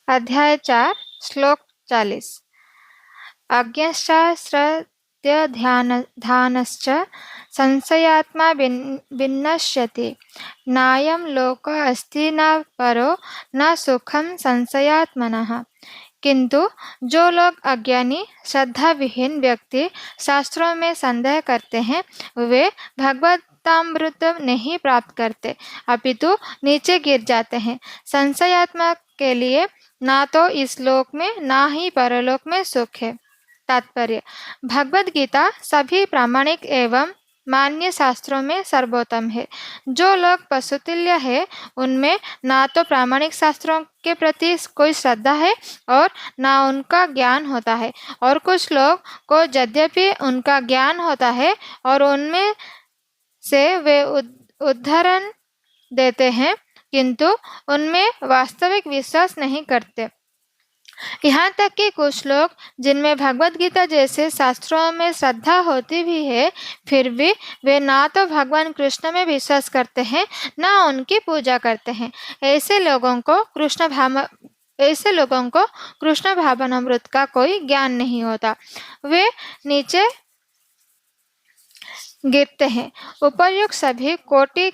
अध्याय 4 श्लोक 40। अज्ञश्चाश्रत्यधानश्च संशयात्मा विनश्यति। नायं लोक अस्ति न परो न सुखम संशयात्मनः। किंतु जो लोग अज्ञानी श्रद्धा विहीन व्यक्ति शास्त्रों में संदेह करते हैं, वे भगवतामृत नहीं प्राप्त करते, अपितु नीचे गिर जाते हैं। संशयात्मा के लिए ना तो इस लोक में ना ही परलोक में सुख है। तात्पर्य: भगवद गीता सभी प्रामाणिक एवं मान्य शास्त्रों में सर्वोत्तम है। जो लोग पशुतुल्य है, उनमें ना तो प्रामाणिक शास्त्रों के प्रति कोई श्रद्धा है और ना उनका ज्ञान होता है, और कुछ लोग को यद्यपि उनका ज्ञान होता है और उनमें से वे उदाहरण देते हैं, किंतु उनमें वास्तविक विश्वास नहीं करते। यहाँ तक कि कुछ लोग जिनमें भगवद गीता जैसे शास्त्रों में श्रद्धा होती भी है, फिर भी वे ना तो भगवान कृष्ण में विश्वास करते हैं, ना उनकी पूजा करते हैं। ऐसे लोगों को कृष्ण भावनामृत का कोई ज्ञान नहीं होता। वे नीचे गिरते हैं। उपर्युक्त सभी कोटि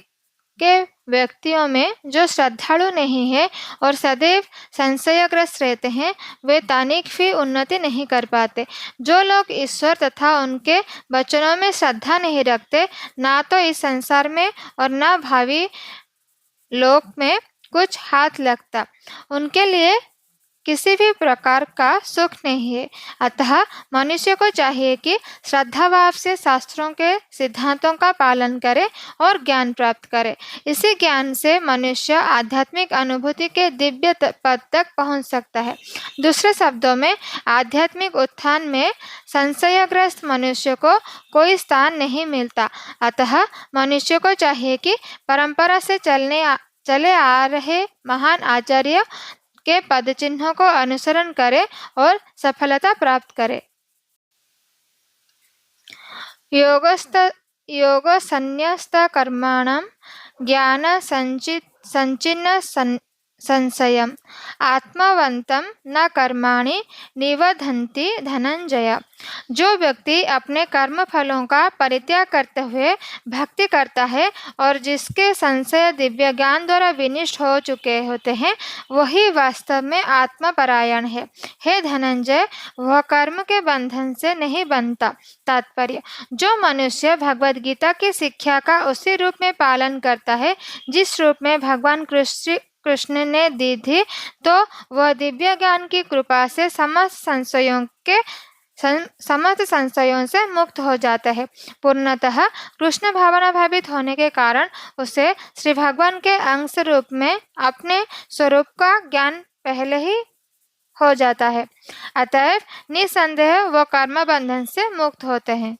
के व्यक्तियों में जो श्रद्धालु नहीं है और सदैव संशयग्रस्त रहते हैं, वे तनिक भी उन्नति नहीं कर पाते। जो लोग ईश्वर तथा उनके वचनों में श्रद्धा नहीं रखते, ना तो इस संसार में और ना भावी लोक में कुछ हाथ लगता, उनके लिए किसी भी प्रकार का सुख नहीं है। अतः मनुष्य को चाहिए कि श्रद्धाभाव से शास्त्रों के सिद्धांतों का पालन करे और ज्ञान प्राप्त करे। इसी ज्ञान से मनुष्य आध्यात्मिक अनुभूति के दिव्य पद तक पहुंच सकता है। दूसरे शब्दों में, आध्यात्मिक उत्थान में संशयग्रस्त मनुष्य को कोई स्थान नहीं मिलता। अतः मनुष्य को चाहिए कि परंपरा से चले आ रहे महान आचार्य के पद चिन्हों को अनुसरण करे और सफलता प्राप्त करे। योग संन्यस्त कर्माणां ज्ञान संचिन्न संशयम् आत्मवन्तं न कर्माणि निबधन्ति धनंजय। जो व्यक्ति अपने कर्म फलों का परित्याग करते हुए भक्ति करता है और जिसके संशय दिव्य ज्ञान द्वारा विनिष्ट हो चुके होते हैं, वही वास्तव में आत्मपरायण है। हे धनंजय, वह कर्म के बंधन से नहीं बनता। तात्पर्य: जो मनुष्य भगवद गीता की शिक्षा का उसी रूप में पालन करता है जिस रूप में भगवान कृष्ण ने दी थी, तो वह दिव्य ज्ञान की कृपा से समस्त संशयों से मुक्त हो जाता है। पूर्णतः कृष्ण भावना भावित होने के कारण उसे श्री भगवान के अंश रूप में अपने स्वरूप का ज्ञान पहले ही हो जाता है। अतएव निसंदेह वह कर्म बंधन से मुक्त होते हैं।